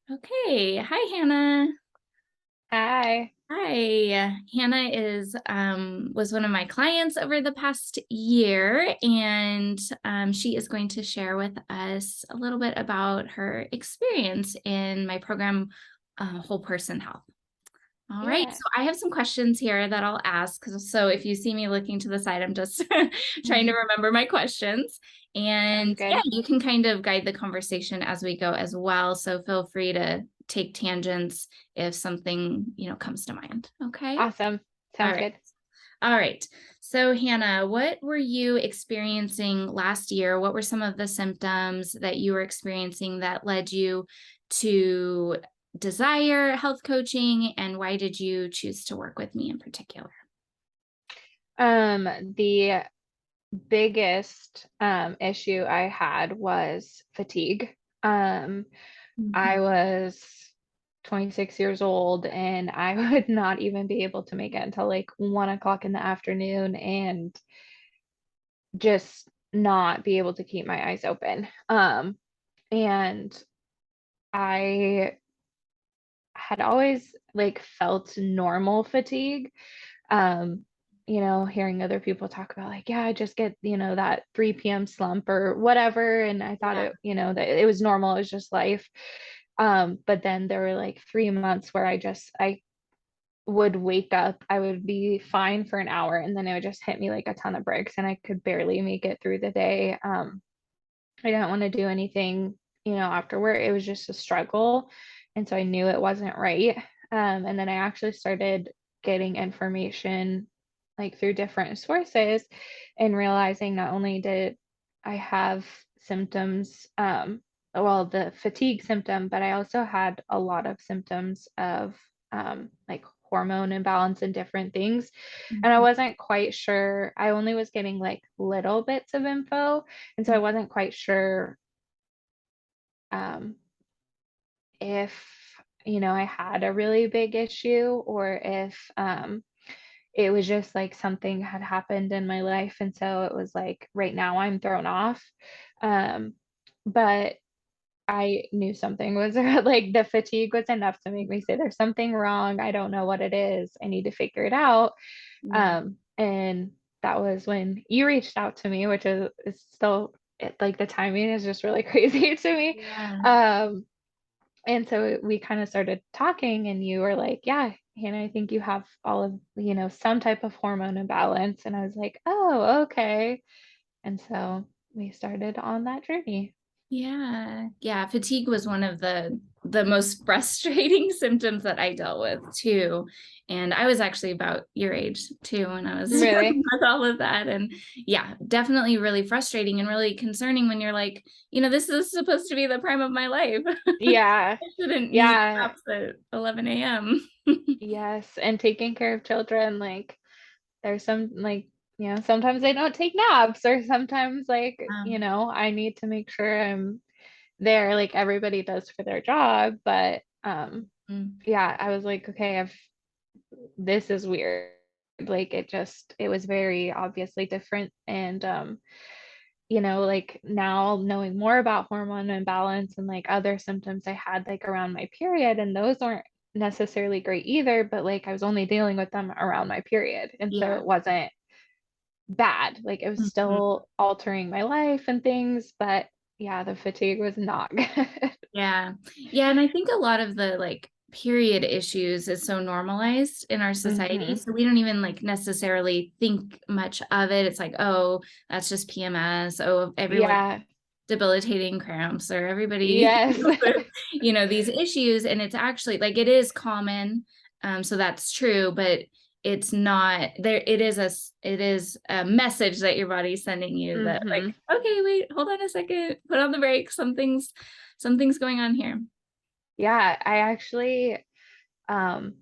Okay. Hi, Hannah. Hi. Hi. Hannah is was one of my clients over the past year, and she is going to share with us a little bit about her experience in my program, Whole Person Health. All right, Yeah. so I have some questions here that I'll ask. So if you see me looking to the side, I'm just trying to Mhm. remember my questions. Sounds And yeah, good. you can kind of guide the conversation as we go as well. So feel free to take tangents if something, comes to mind. Okay. Awesome. All Sounds right. good. All right. So Hannah, what were you experiencing last year? What were some of the symptoms that you were experiencing that led you to desire health coaching, and why did you choose to work with me in particular? The biggest issue I had was fatigue. Um, I Mhm. was 26 years old and I would not even be able to make it until like 1 o'clock in the afternoon and just not be able to keep my eyes open. And I had always like felt normal fatigue. um Hearing other people talk about like, yeah, I just get, that 3 p.m. slump or whatever, and I thought Yeah. it, that it was normal, it was just life. But then there were like 3 months where I would wake up, I would be fine for an hour, and then it would just hit me like a ton of bricks and I could barely make it through the day. I didn't want to do anything, afterward. It was just a struggle. And so I knew it wasn't right. And then I actually started getting information like through different sources and realizing not only did I have symptoms, well, the fatigue symptom, but I also had a lot of symptoms of like hormone imbalance and different things. And I Mhm. wasn't quite sure. I only was getting like little bits of info, and so I wasn't quite sure um, if, I had a really big issue, or if it was just like something had happened in my life. And so it was like right now I'm thrown off. Um, but I knew something was like the fatigue was enough to make me say, there's something wrong. I don't know what it is. I need to figure it out. Yeah. And that was when you reached out to me, which is still like the timing is just really crazy to me. Yeah. Um, and so we kind of started talking, and you were like, yeah, Hannah, I think you have all of, some type of hormone imbalance. And I was like, oh, okay. And so we started on that journey. Yeah. Yeah. Fatigue was one of the most frustrating symptoms that I dealt with too. And I was actually about your age too when I was dealing Really? with all of that. And yeah, definitely really frustrating and really concerning when you're like, this is supposed to be the prime of my life. Yeah. I shouldn't need Yeah. naps at 11 a.m. Yes. And taking care of children, like, there's some, like, sometimes they don't take naps, or sometimes, like, I need to make sure I'm there like everybody does for their job. But Mm. yeah, I was like, okay, this is weird. Like, it was very obviously different. And like now knowing more about hormone imbalance and like other symptoms I had like around my period, and those aren't necessarily great either, but like I was only dealing with them around my period. And so Yeah. it wasn't bad. Like, it was Mhm. still altering my life and things, but yeah, the fatigue was not good. Yeah. Yeah. And I think a lot of the like period issues is so normalized in our society. Hmm. So we don't even like necessarily think much of it. It's like, oh, that's just PMS. Oh, everyone Yeah. debilitating cramps, or everybody Yes. deals with, these issues. And it's actually like it is common. So that's true, but it's not there. It is a message that your body's sending you that Hmm. like, okay, wait, hold on a second, put on the brakes. Something's going on here. Yeah, I actually um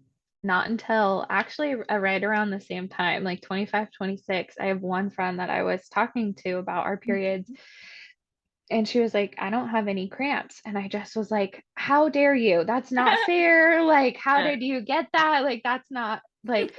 not until actually right around the same time, like 25, 26, I have one friend that I was talking to about our periods, and she was like, I don't have any cramps. And I just was like, how dare you? That's not fair. Like, how Yeah. did you get that? Like, that's not like,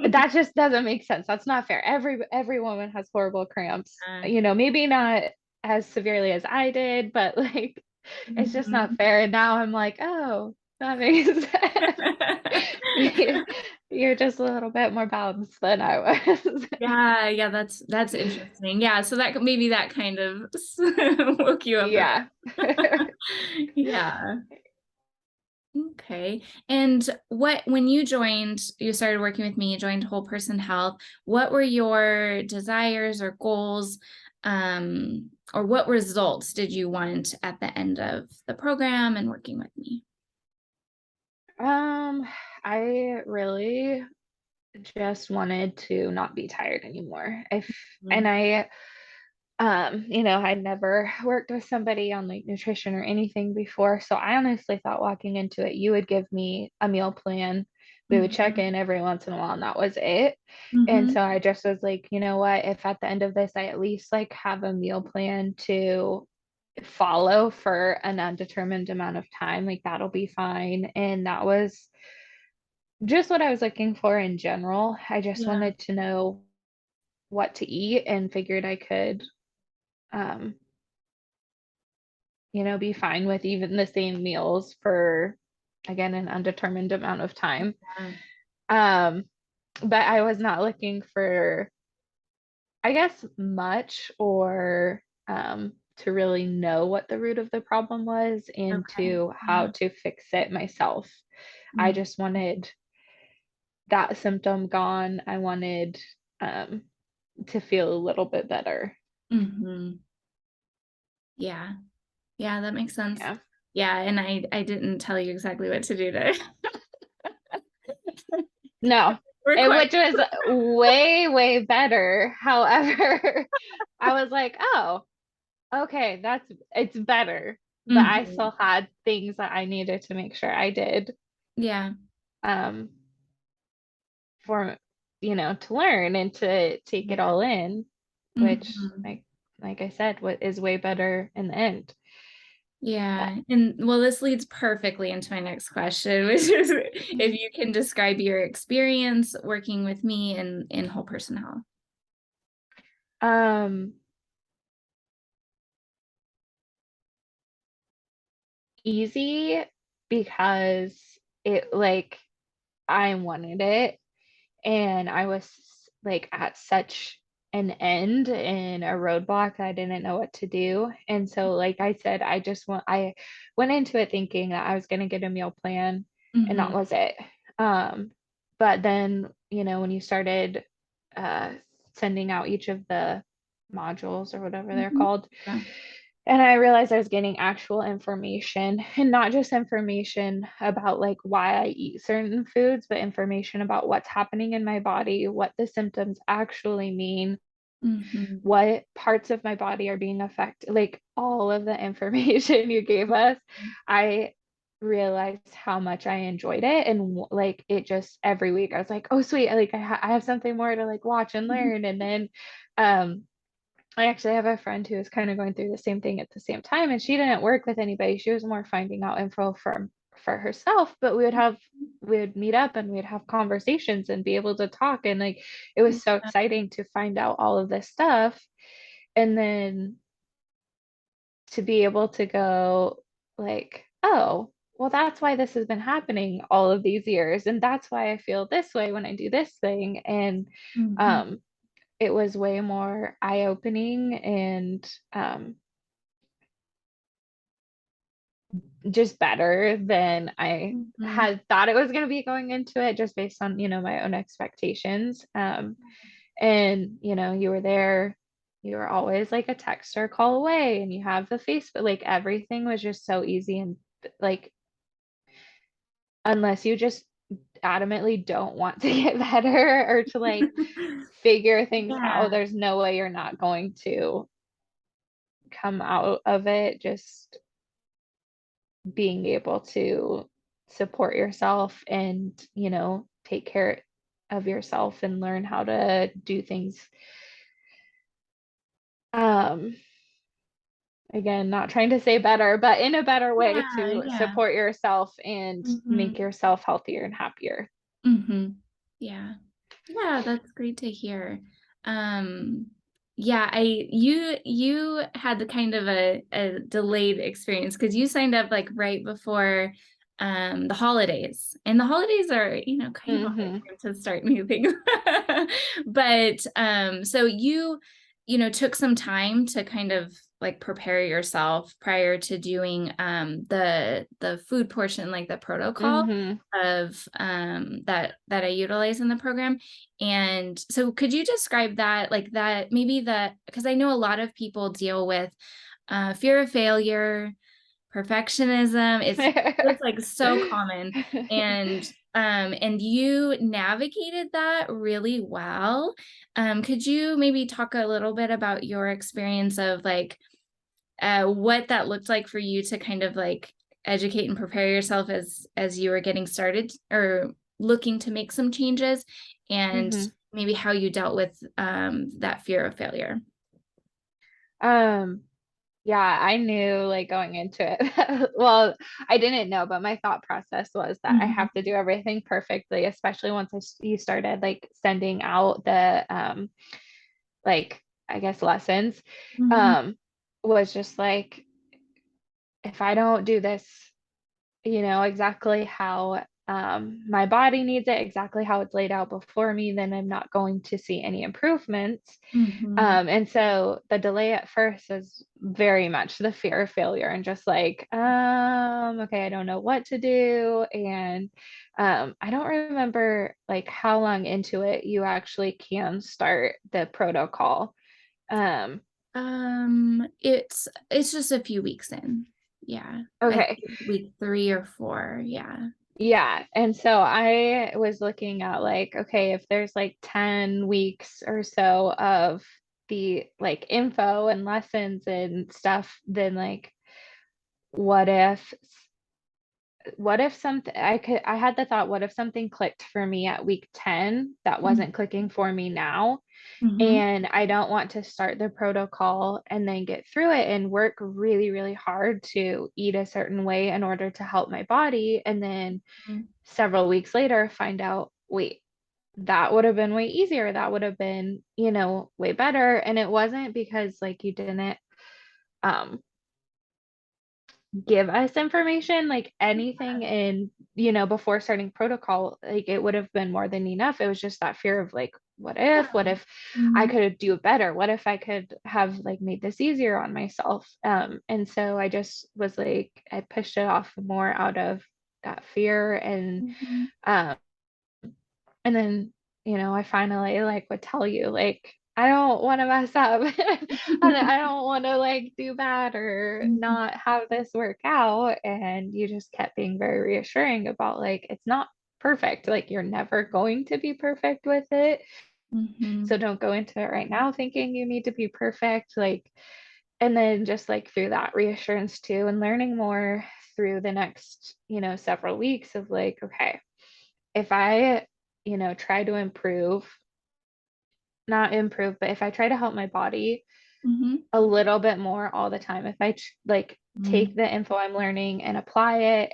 that just doesn't make sense. That's not fair. Every woman has horrible cramps. Uh, Maybe not as severely as I did, but like, It's just Mhm. not fair. And now I'm like, oh, that makes sense. You're just a little bit more balanced than I was. Yeah, yeah, that's interesting. Yeah, so maybe that kind of woke you up a Yeah. bit. Yeah. Okay. And when you started working with me, you joined Whole Person Health, what were your desires or goals, or what results did you want at the end of the program and working with me? Um, I really just wanted to not be tired anymore. And Mhm. I I'd never worked with somebody on like nutrition or anything before. So I honestly thought walking into it, you would give me a meal plan. We would check Mhm. in every once in a while, and that was it. And Mhm. so I just was like, you know what, if at the end of this I at least like have a meal plan to follow for an undetermined amount of time, like that'll be fine. And that was just what I was looking for in general. I just Yeah. wanted to know what to eat and figured I could um be fine with even the same meals for, again, an undetermined amount of time. Yeah. Um, but I was not looking for, I guess, much or to really know what the root of the problem was and Okay. to how Yeah. to fix it myself. I Mm. just wanted that symptom gone. I wanted um, to feel a little bit better. Mhm. Yeah. Yeah, that makes sense. Yeah. Yeah, and I didn't tell you exactly what to do to No, require. which was way, way better. However, I was like, oh, okay, it's better. But I Mhm. still had things that I needed to make sure I did Yeah. um for to learn and to take it Yeah. all in, which Mhm. like I said, what is way better in the end. But Yeah. And well, this leads perfectly into my next question, which is if you can describe your experience working with me in whole person health. um easy because it like I wanted it and I was like at such an end and a roadblock that I didn't know what to do. And so, like I said, I went into it thinking that I was going to get a meal plan, and that Mhm. was it. Um, but then, when you started uh, sending out each of the modules or whatever they're Mhm. called, Yeah. and I realized I was getting actual information and not just information about like why I eat certain foods, but information about what's happening in my body, what the symptoms actually mean, Mhm. what parts of my body are being affected, like all of the information you gave us. I realized how much I enjoyed it. And like it just every week I was like, oh, sweet. I have something more to like watch and Mhm. learn. And then, I actually have a friend who is kind of going through the same thing at the same time, and she didn't work with anybody. She was more finding out info for herself, but we would meet up and we'd have conversations and be able to talk, and like it was so exciting to find out all of this stuff and then to be able to go like, oh, well, that's why this has been happening all of these years, and that's why I feel this way when I do this thing. And Mhm. um it was way more eye-opening and just better than I Mhm. had thought it was going to be going into it, just based on my own expectations. And you were there, you were always like a text or a call away, and you have the Facebook, like everything was just so easy. And like unless you just adamantly don't want to get better or to like figure things out, Yeah. there's no way you're not going to come out of it just being able to support yourself and, take care of yourself and learn how to do things. Um, Again, not trying to say better, but in a better way Yeah, to yeah. support yourself and Mhm. make yourself healthier and happier. Mhm. Yeah. Yeah, that's great to hear. Um, Yeah, you had the kind of a delayed experience because you signed up like right before the holidays. And the holidays are, kind of a hard Mm-hmm. time to start new things. But so took some time to kind of like prepare yourself prior to doing the food portion, like the protocol Mm-hmm. of that I utilize in the program. And so could you describe that, like that, maybe that, because I know a lot of people deal with fear of failure, perfectionism. It's like so common. And you navigated that really well. Could you maybe talk a little bit about your experience of like what that looked like for you to kind of like educate and prepare yourself as you were getting started or looking to make some changes, and Mm-hmm. maybe how you dealt with that fear of failure? Um, yeah, I knew like going into it. Well, I didn't know, but my thought process was that I Mhm. have to do everything perfectly, especially once you started like sending out the like I guess lessons. Mhm. Um, was just like if I don't do this, exactly how my body needs it, exactly how it's laid out before me, then I'm not going to see any improvements. Mhm. And so the delay at first was very much the fear of failure and just like, okay, I don't know what to do. And I don't remember like how long into it you actually can start the protocol. Um, It's just a few weeks in. Yeah. I okay. think week 3 or 4. Yeah. Yeah. And so I was looking at like, okay, if there's like 10 weeks or so of the like info and lessons and stuff, then like, what if something I had the thought, what if something clicked for me at week 10 that wasn't clicking for me now? Mm-hmm. And I don't want to start the protocol and then get through it and work really, really hard to eat a certain way in order to help my body. And then several weeks later, find out, wait, that would have been way easier. That would have been, way better. And it wasn't because like you didn't um give us information, like anything in, before starting protocol, like it would have been more than enough. It was just that fear of like, what if I Mhm. could do better? What if I could have like made this easier on myself? And so I just was like, I pushed it off more out of that fear. Mhm. Um, and then, I finally like would tell you like, I don't want to mess up. And I don't want to like do bad or Mhm. not have this work out. And you just kept being very reassuring about like, it's not perfect. Like, you're never going to be perfect with it. So Mhm. don't go into it right now thinking you need to be perfect. Like, and then just like through that reassurance too, and learning more through the next, several weeks of like, okay, if I, try to improve, not improve, but if I try to help my body Mhm. a little bit more all the time, if I like Mhm. take the info I'm learning and apply it,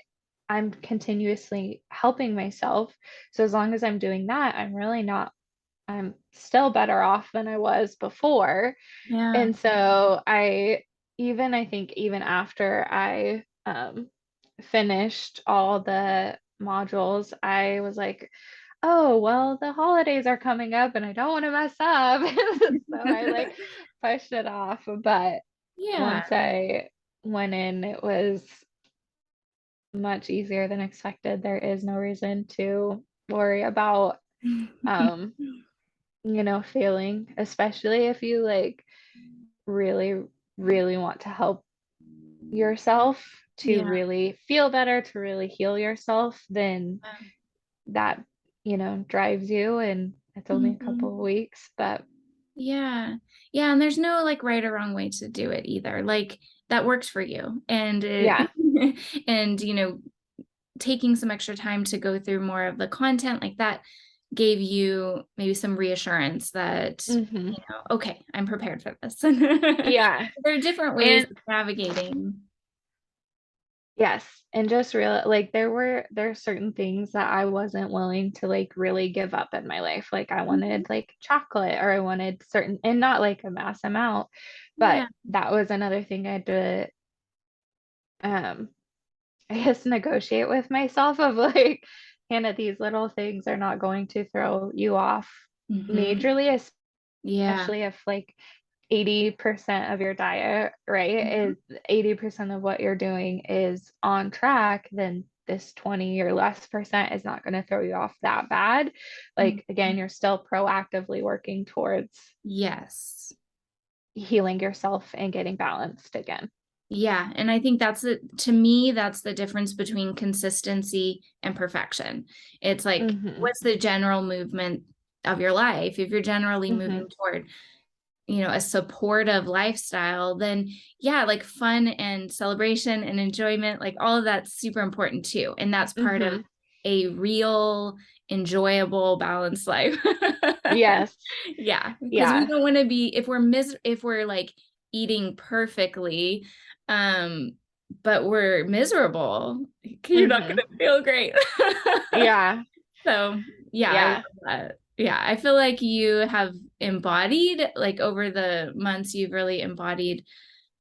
I'm continuously helping myself. So as long as I'm doing that, I'm still better off than I was before. Yeah. And so I think even after I finished all the modules, I was like, oh, well, the holidays are coming up and I don't want to mess up. So I like pushed it off. But Yeah. once I went in, it was much easier than expected. There is no reason to worry about um, failing, especially if you like really, really want to help yourself to Yeah. really feel better, to really heal yourself, then that, drives you. And it's only a couple Mhm. of weeks, but Yeah. Yeah, and there's no like right or wrong way to do it either. Like that works for you. And yeah. it and taking some extra time to go through more of the content like that gave you maybe some reassurance that, Hmm. okay, I'm prepared for this. Yeah. There are different ways And of navigating. Yes. And just real like there are certain things that I wasn't willing to like really give up in my life. Like I Mhm. wanted like chocolate or I wanted certain and not like a mass amount, but Yeah. that was another thing I had to um I guess negotiate with myself of like, Hannah, these little things are not going to throw you off Hmm. majorly, Yeah. especially if like 80% of your diet, right, Mhm. is 80% of what you're doing is on track, then this 20 or less percent is not going to throw you off that bad. Like again, Mhm. you're still proactively working towards Yes. healing yourself and getting balanced again. Yeah, and I think that's it. To me, that's the difference between consistency and perfection. It's like, Mm-hmm. what's the general movement of your life? If you're generally Mm-hmm. moving toward, a supportive lifestyle, then yeah, like fun and celebration and enjoyment, like all of that's super important too. And that's part of Mm-hmm. a real, enjoyable, balanced life. Yes. Yeah, because we Yeah. don't want to be, if we're like eating perfectly, um, but we're miserable, you're not Mm-hmm. gonna feel great. Yeah. So yeah, I love Yeah. that. Yeah, I feel like you have embodied, like over the months, you've really embodied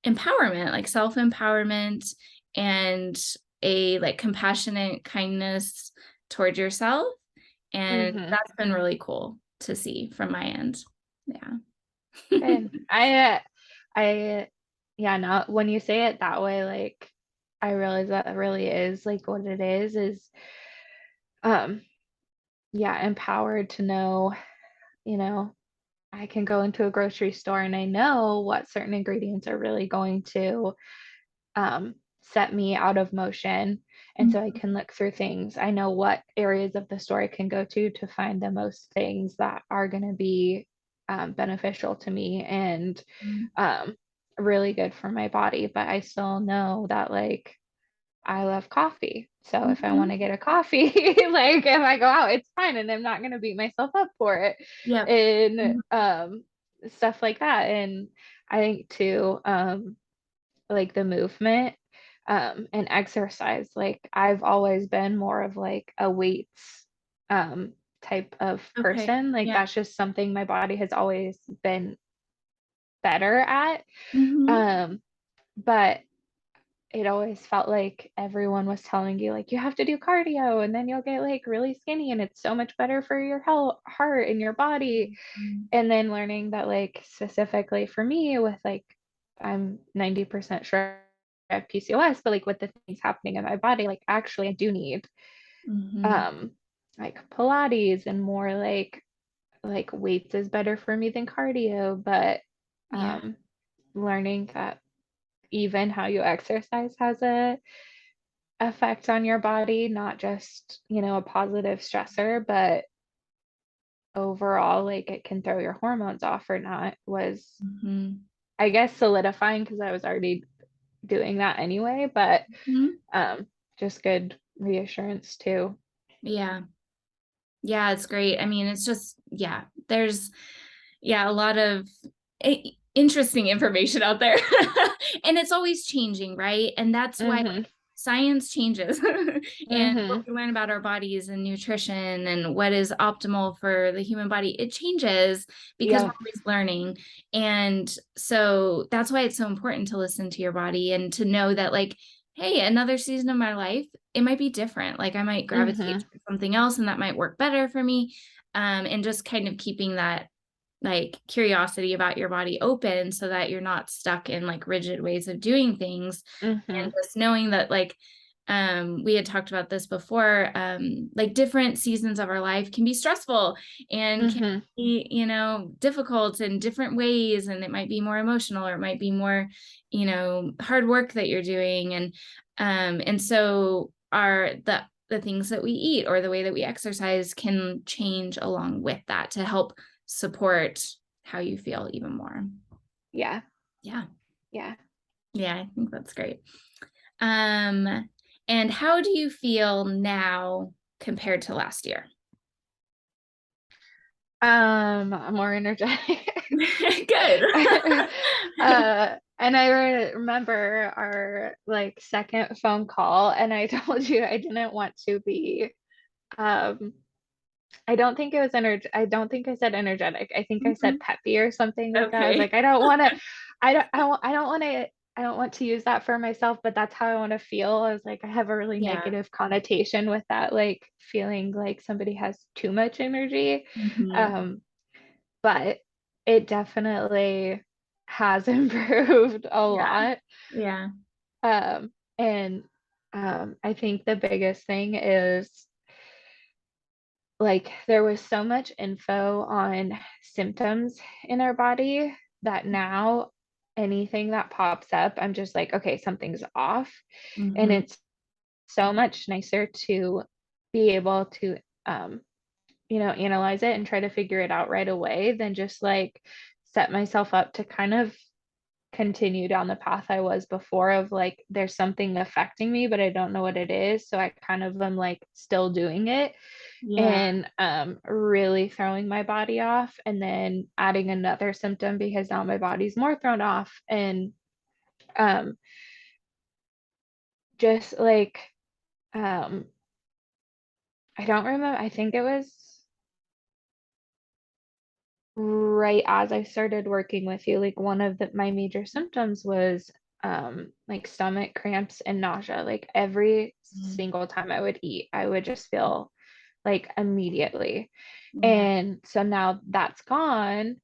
empowerment, like self-empowerment and a like compassionate kindness toward yourself. And Mm-hmm. that's been really cool to see from my end. Yeah. Good. I, yeah, now when you say it that way, like I realize that really is like what it is, um, yeah, empowered to know, you know, I can go into a grocery store and I know what certain ingredients are really going to set me out of motion. And so I can look through things. I know what areas of the store I can go to find the most things that are going to be beneficial to me and Mhm. um, really good for my body. But I still know that, like, I love coffee. So if I want Mhm. to get a coffee, like if I go out, it's fine and I'm not going to beat myself up for it Yep. and Mhm. stuff like that. And I think too, like the movement and exercise, like I've always been more of like a weights um type of Okay. person, like Yeah. that's just something my body has always been better at, Mhm. um but it always felt like everyone was telling you like you have to do cardio and then you'll get like really skinny and it's so much better for your health, heart and your body. Mhm. And then learning that like specifically for me with like I'm 90% sure I have PCOS, but like with the things happening in my body, like actually I do need Mhm. um like Pilates and more like weights is better for me than cardio, but Yeah. um learning that even how you exercise has a effect on your body, not just, a positive stressor, but overall, like it can throw your hormones off or not, was, Mhm. I guess, solidifying because I was already doing that anyway, but Mhm. um, just good reassurance too. Yeah. Yeah, it's great. I mean, it's just, yeah, there's, yeah, a lot of interesting information out there. And it's always changing, right? And that's why Mm-hmm. science changes and what Mm-hmm. we learn about our bodies and nutrition and what is optimal for the human body, it changes because we're Yeah. always learning. And so that's why it's so important to listen to your body and to know that, like, hey, another season of my life, it might be different. Like I might gravitate Mm-hmm. to something else and that might work better for me. And just kind of keeping that like curiosity about your body open so that you're not stuck in like rigid ways of doing things. Mm-hmm. And just knowing that, like, we had talked about this before, like different seasons of our life can be stressful and can Mm-hmm. be, difficult in different ways, and it might be more emotional or it might be more, hard work that you're doing. And so our the things that we eat or the way that we exercise can change along with that to help support how you feel even more. Yeah. Yeah. Yeah. Yeah, I think that's great. Um, and how do you feel now compared to last year? More energetic. Good. And I remember our like second phone call, and I told you I didn't want to be, um, I don't think it was I don't think I said energetic. I think I said Mhm. peppy or something like that. I was Okay. like, I don't want to, I don't want to, I don't want to use that for myself, but that's how I want to feel. I was like, I have a really Yeah. negative connotation with that, like feeling like somebody has too much energy. Mhm. Um, but it definitely has improved a Yeah. lot. Yeah. And I think the biggest thing is like there was so much info on symptoms in our body that now anything that pops up, I'm just like, okay, something's off. And Mhm. it's so much nicer to be able to, um, analyze it and try to figure it out right away than just like set myself up to kind of continue down the path I was before of like there's something affecting me, but I don't know what it is. So I kind of am like still doing it Yeah. and really throwing my body off and then adding another symptom because now my body's more thrown off and um just like um I don't remember, I think it was right as I started working with you, like one of my major symptoms was like stomach cramps and nausea. Like every Mm. single time I would eat, I would just feel like immediately. Yeah. And so now that's gone.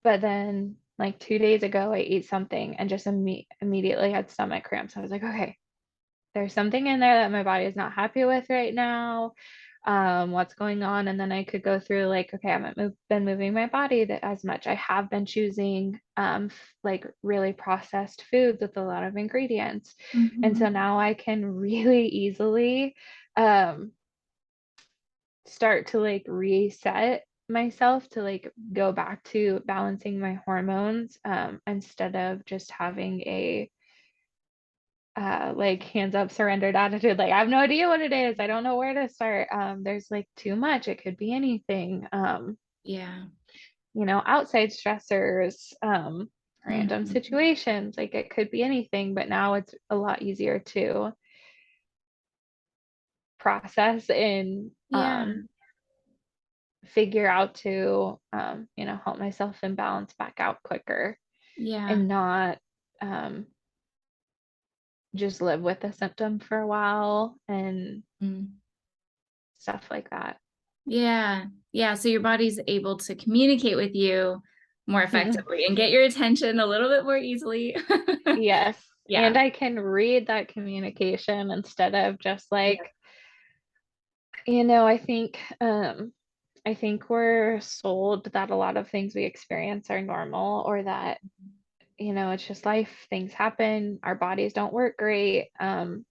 But then like 2 days ago, I ate something and just immediately had stomach cramps. I was like, okay, there's something in there that my body is not happy with right now. What's going on? And then I could go through like, okay, I haven't been moving my body that as much. I have been choosing like really processed foods with a lot of ingredients. And so Mhm. now I can really easily um start to like reset myself to like go back to balancing my hormones instead of just having a like hands up surrendered attitude, like I have no idea what it is, I don't know where to start. There's like too much, it could be anything, Yeah. outside stressors, random Mhm. situations, like it could be anything, but now it's a lot easier to process and Yeah. figure out to help myself and balance back out quicker Yeah. and not um just live with the symptom for a while and Mm. stuff like that. Yeah. Yeah. So your body's able to communicate with you more Mhm. effectively and get your attention a little bit more easily. Yes. Yeah. And I can read that communication instead of just Yeah. like, I think we're sold that a lot of things we experience are normal or that, it's just life, things happen, our bodies don't work great, Mm.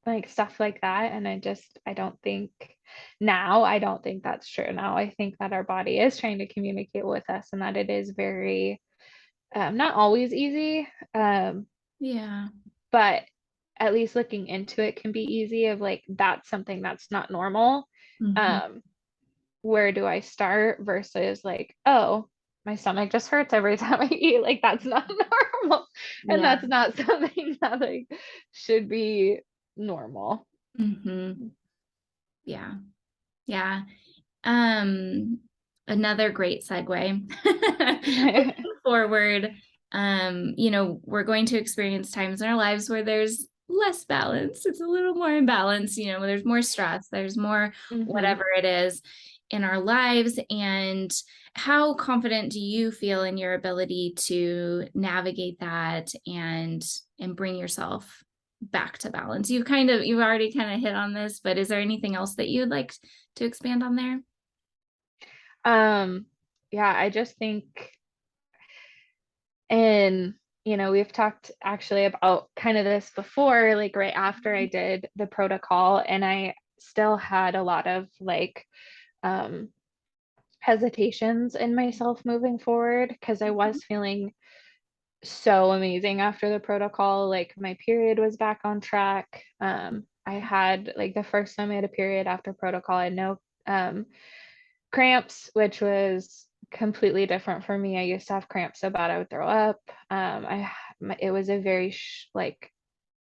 like stuff like that. And I don't think now, I don't think that's true. Now I think that our body is trying to communicate with us and that it is very, not always easy. Yeah. But at least looking into it can be easy of like that's something that's not normal. Mhm. um where do I start versus like, oh, my stomach just hurts every time I eat, like that's not normal and Yeah. that's not something that like should be normal. Mhm. Yeah. Yeah. Um, Another great segue. Looking forward, we're going to experience times in our lives where there's less balance. It's a little more imbalance, there's more stress, there's more Hmm. whatever it is in our lives. And how confident do you feel in your ability to navigate that and bring yourself back to balance? You've already kind of hit on this, but is there anything else that you'd like to expand on there? um yeah, I just think, and we've talked actually about kind of this before, like right after I did the protocol, and I still had a lot of like um, hesitations in myself moving forward because I was feeling so amazing after the protocol. Like my period was back on track. I had like the first time I had a period after protocol, I had no um, cramps, which was completely different for me. I used to have cramps so bad I would throw up. It was a very like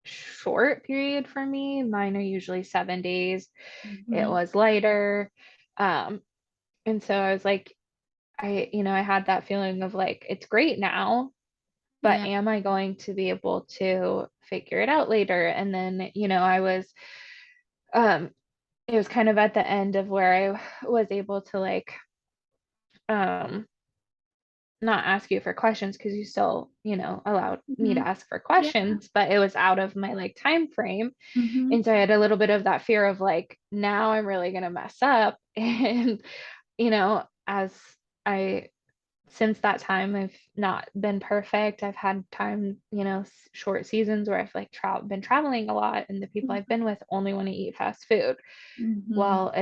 short period for me. Mine are usually 7 days. It Mhm. was lighter. Um, and so I was like, I had that feeling of like, it's great now, but Yeah. am I going to be able to figure it out later? And then, um, it was kind of at the end of where I was able to like, um, not ask you for questions because you still, allowed me to Mhm. ask for Yeah. questions, but it was out of my like time frame. Mhm. And so I had a little bit of that fear of like, now I'm really gonna mess up. And, as I since that time I've not been perfect. I've had time, short seasons where I've like been traveling a lot and the people I've been with only want to eat fast food. Mhm. Well,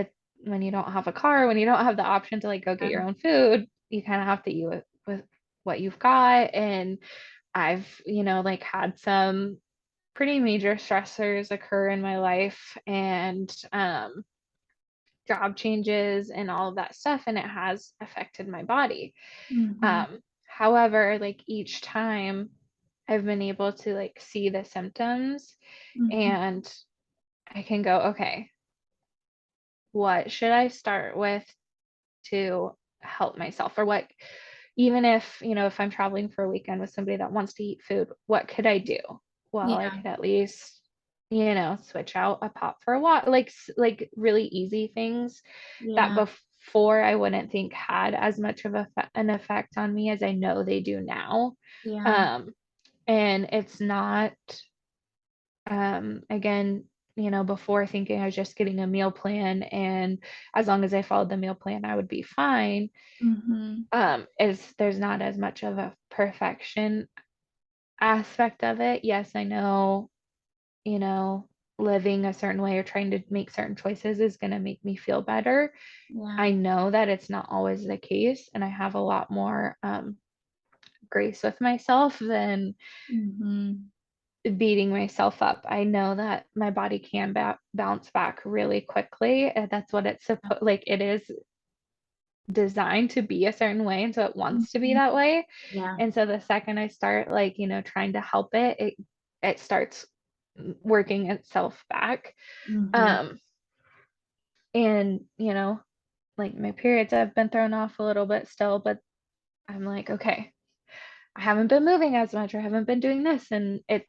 when you don't have a car, when you don't have the option to like go get Yeah. your own food, you kind of have to eat with what you've got. And I've, like had some pretty major stressors occur in my life and job changes and all of that stuff, and it has affected my body. Mhm. However, like each time I've been able to like see the symptoms Mhm. and I can go, okay, what should I start with to help myself? Or what, even if, if I'm traveling for a weekend with somebody that wants to eat food, what could I do? Well, I Yeah. could at least, switch out a pop for a walk, like really easy things that Yeah. before I wouldn't think had as much of an effect on me as I know they do now. Yeah. Um, and it's not, again, before thinking I was just getting a meal plan and as long as I followed the meal plan, I would be fine. Mhm. Is there's not as much of a perfection aspect of it. Yes, I know, you know, living a certain way or trying to make certain choices is going to make me feel better. Yeah. I know that it's not always the case, and I have a lot more grace with myself than Mhm. beating myself up. I know that my body can bounce back really quickly. And that's what it's supposed like it is designed to be a certain way, and so it wants to be Mhm. that way. Yeah. And so the second I start like, trying to help it starts working itself back. Mhm. Um and like my periods have been thrown off a little bit still, but I'm like, okay, I haven't been moving as much or haven't been doing this. And it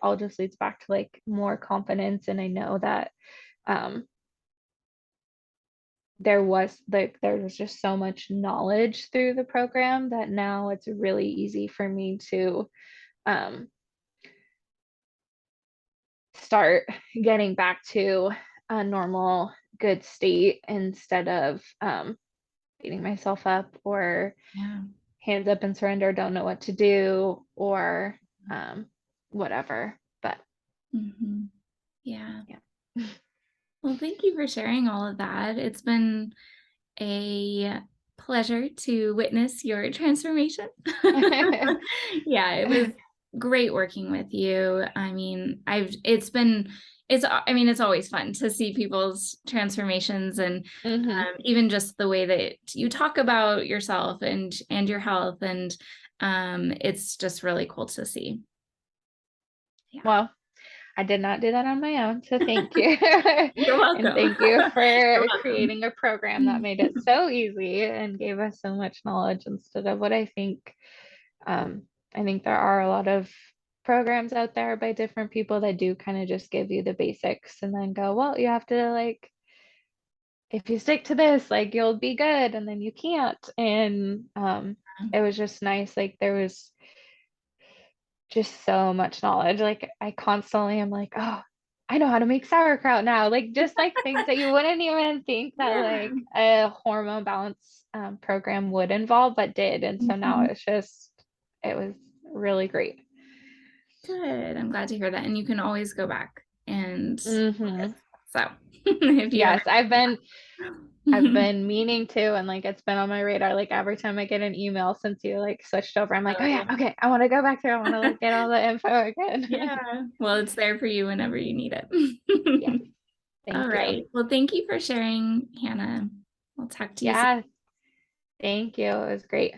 all just leads back to like more confidence. And I know that um there was just so much knowledge through the program that now it's really easy for me to um start getting back to a normal good state instead of beating myself up or Yeah. hands up and surrender, don't know what to do, or um, whatever. But Mhm. Yeah. yeah. Well, thank you for sharing all of that. It's been a pleasure to witness your transformation. Yeah, it was great working with you. I mean, it's always fun to see people's transformations and Hmm. even just the way that you talk about yourself and your health and it's just really cool to see. Yeah. Well, I did not do that on my own, so thank you. You're And welcome. thank you You're for welcome. creating a program that made it so easy and gave us so much knowledge instead of what I think. Um, I think there are a lot of programs out there by different people that do kind of just give you the basics and then go, well, you have to like, if you stick to this, like you'll be good, and then you can't. And it was just nice. Like there was just so much knowledge. Like I constantly am like, oh, I know how to make sauerkraut now. Like just like things that you wouldn't even think that Yeah. like a hormone balance program would involve, but did. And so now Mhm. it was really great. Good. I'm glad to hear that. And you can always go back and look at Hmm. so if you ever Yes, I've been meaning to, and like it's been on my radar. Like every time I get an email since you like switched over, I'm like, oh yeah, Oh, okay, I want to go back there. I want to like get all the info again. yeah. Well, it's there for you whenever you need Yes, it. All thank you. right. Well, thank you for sharing, Hannah. I'll talk to you soon. Yeah, thank you. It was great.